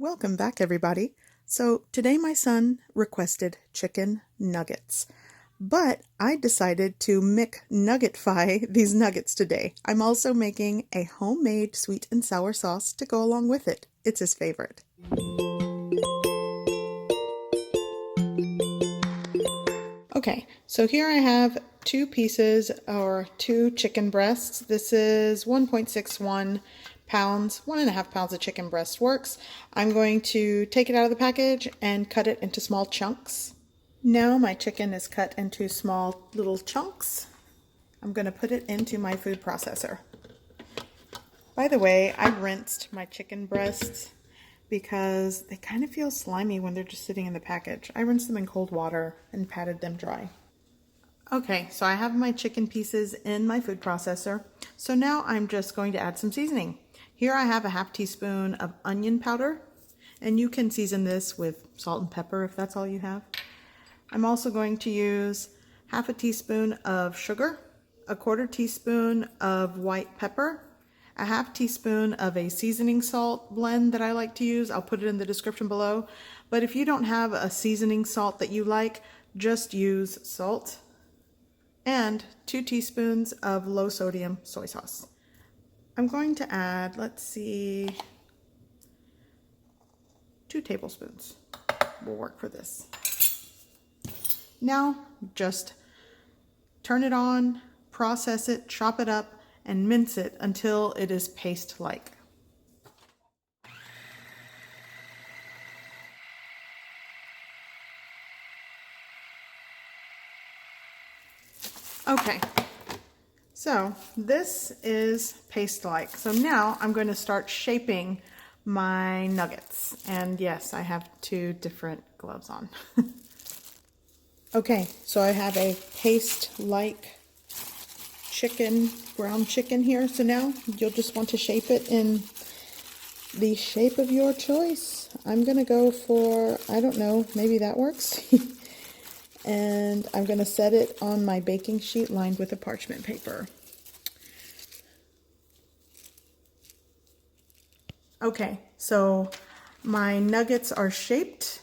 Welcome back, everybody. So today my son requested chicken nuggets, but I decided to McNuggetify these nuggets today. I'm also making a homemade sweet and sour sauce to go along with it. It's his favorite. Okay, so here I have two pieces or two chicken breasts. This is 1.61 pounds, 1.5 pounds of chicken breast works. I'm going to take it out of the package and cut it into small chunks. Now my chicken is cut into small little chunks. I'm going to put it into my food processor. By the way, I rinsed my chicken breasts because they kind of feel slimy when they're just sitting in the package. I rinsed them in cold water and patted them dry. Okay, so I have my chicken pieces in my food processor. So now I'm just going to add some seasoning. Here I have a half teaspoon of onion powder, and you can season this with salt and pepper if that's all you have. I'm also going to use half a teaspoon of sugar, a quarter teaspoon of white pepper, a half teaspoon of a seasoning salt blend that I like to use. I'll put it in the description below. But if you don't have a seasoning salt that you like, just use salt. And 2 teaspoons of low sodium soy sauce. I'm going to add, 2 tablespoons will work for this. Now just turn it on, process it, chop it up, and mince it until it is paste-like. Okay, so this is paste-like. So now I'm going to start shaping my nuggets. And yes, I have 2 different gloves on. Okay, so I have a paste-like chicken, ground chicken here. So now you'll just want to shape it in the shape of your choice. I'm going to go for, I don't know, maybe that works. And I'm going to set it on my baking sheet lined with a parchment paper. Okay, so my nuggets are shaped.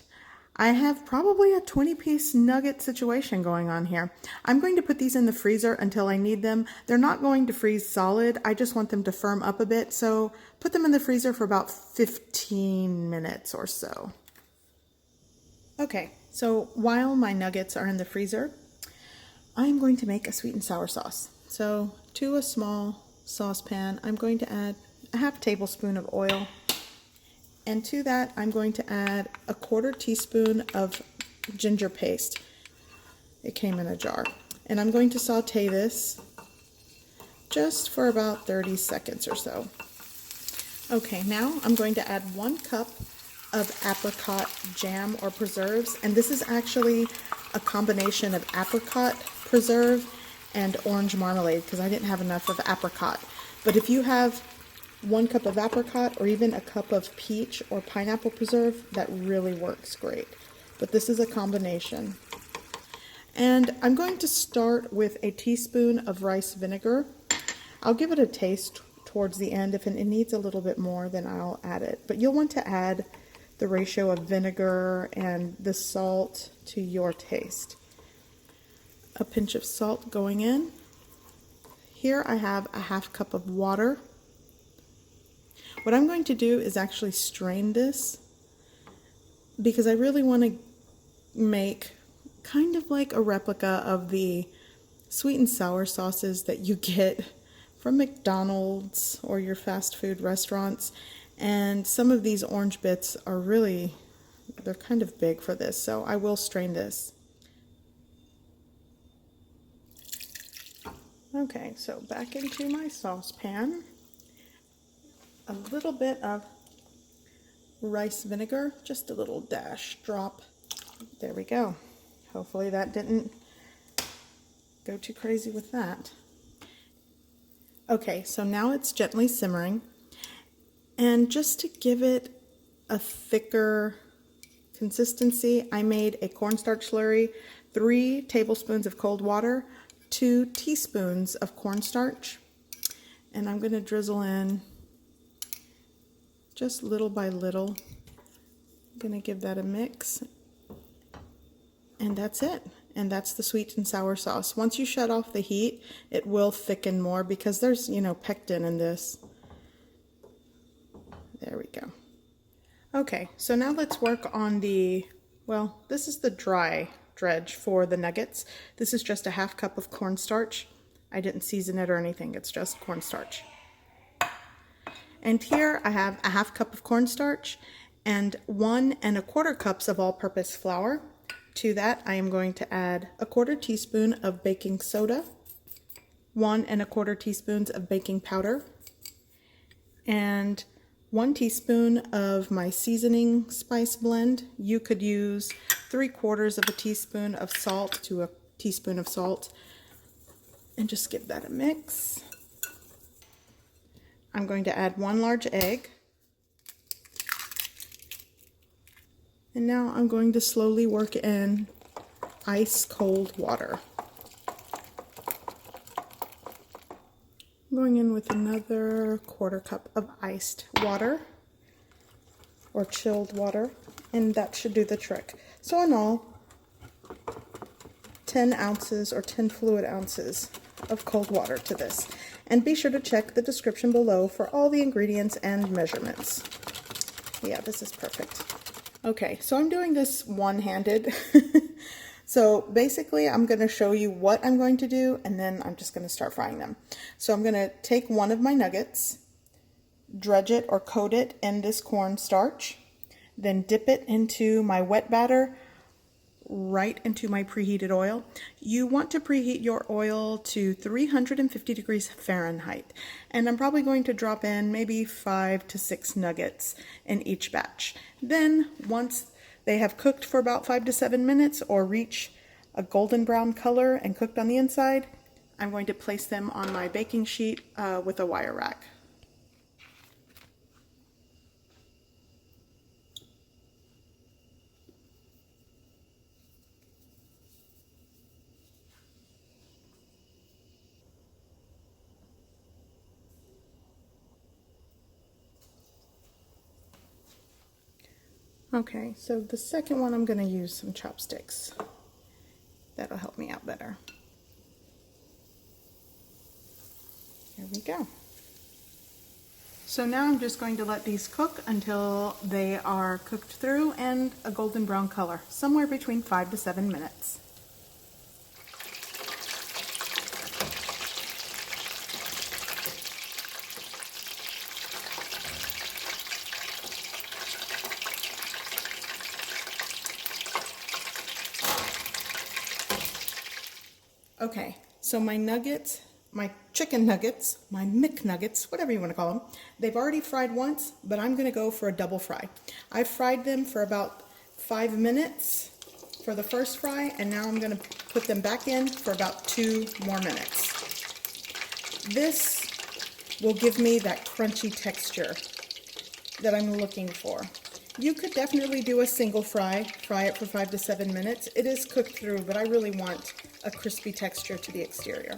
I have probably a 20-piece nugget situation going on here. I'm going to put these in the freezer until I need them. They're not going to freeze solid. I just want them to firm up a bit. So put them in the freezer for about 15 minutes or so. Okay, so while my nuggets are in the freezer, I'm going to make a sweet and sour sauce. So to a small saucepan, I'm going to add a half tablespoon of oil. And to that, I'm going to add a quarter teaspoon of ginger paste. It came in a jar. And I'm going to saute this just for about 30 seconds or so. Okay, now I'm going to add 1 cup of apricot jam or preserves, and this is actually a combination of apricot preserve and orange marmalade because I didn't have enough of apricot. But if you have 1 cup of apricot or even a cup of peach or pineapple preserve, that really works great. But this is a combination. And I'm going to start with a teaspoon of rice vinegar. I'll give it a taste towards the end. If it needs a little bit more, then I'll add it. But you'll want to add the ratio of vinegar and the salt to your taste. A pinch of salt going in. Here I have a half cup of water. What I'm going to do is actually strain this because I really want to make kind of like a replica of the sweet and sour sauces that you get from McDonald's or your fast food restaurants. And some of these orange bits are really, they're kind of big for this, so I will strain this. Okay, so back into my saucepan. A little bit of rice vinegar, just a little dash drop. There we go. Hopefully that didn't go too crazy with that. Okay, so now it's gently simmering. And just to give it a thicker consistency, I made a cornstarch slurry, 3 tablespoons of cold water, 2 teaspoons of cornstarch, and I'm going to drizzle in just little by little Gonna give that a mix, and that's it. And that's the sweet and sour sauce. Once you shut off the heat, it will thicken more because there's, you know, pectin in this. There we go. Okay, so now let's work on the, well, this is the dry dredge for the nuggets. This is just a ½ cup of cornstarch. I didn't season it or anything, it's just cornstarch. And here I have a ½ cup of cornstarch and 1 1/4 cups of all-purpose flour. To that, I am going to add 1/4 teaspoon of baking soda, 1 1/4 teaspoons of baking powder, and 1 teaspoon of my seasoning spice blend. You could use 3/4 of a teaspoon of salt to a teaspoon of salt, and just give that a mix. I'm going to add 1 large egg. And now I'm going to slowly work in ice cold water. I'm going in with another 1/4 cup of iced water or chilled water, and that should do the trick. So in all, 10 ounces or 10 fluid ounces of cold water to this. And be sure to check the description below for all the ingredients and measurements. Yeah, this is perfect. Okay, so I'm doing this one-handed. So basically I'm going to show you what I'm going to do, and then I'm just going to start frying them. So I'm going to take one of my nuggets, dredge it or coat it in this cornstarch, then dip it into my wet batter, right into my preheated oil. You want to preheat your oil to 350 degrees Fahrenheit, and I'm probably going to drop in maybe 5 to 6 nuggets in each batch. Then once they have cooked for about 5 to 7 minutes or reach a golden brown color and cooked on the inside, I'm going to place them on my baking sheet with a wire rack. Okay, so the second one I'm going to use some chopsticks. That'll help me out better. There we go. So now I'm just going to let these cook until they are cooked through and a golden brown color, somewhere between 5 to 7 minutes. Okay, so my nuggets, my chicken nuggets, my McNuggets, whatever you want to call them, they've already fried once, but I'm going to go for a double fry. I fried them for about 5 minutes for the first fry, and now I'm going to put them back in for about 2 more minutes. This will give me that crunchy texture that I'm looking for. You could definitely do a single fry it for 5 to 7 minutes. It is cooked through, but I really want a crispy texture to the exterior.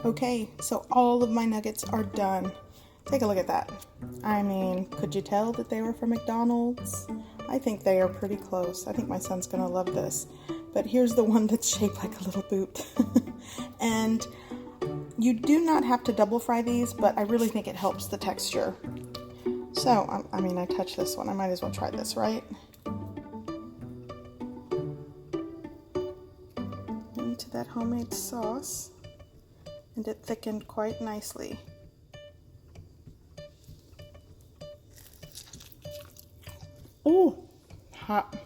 Okay, so all of my nuggets are done. Take a look at that. I mean, could you tell that they were from McDonald's? I think they are pretty close. I think my son's gonna love this. But here's the one that's shaped like a little boot. And you do not have to double fry these, but I really think it helps the texture. So, I mean, I touched this one. I might as well try this, right? Into that homemade sauce, and it thickened quite nicely. Oh, hot.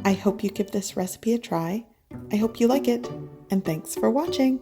I hope you give this recipe a try. I hope you like it, and thanks for watching.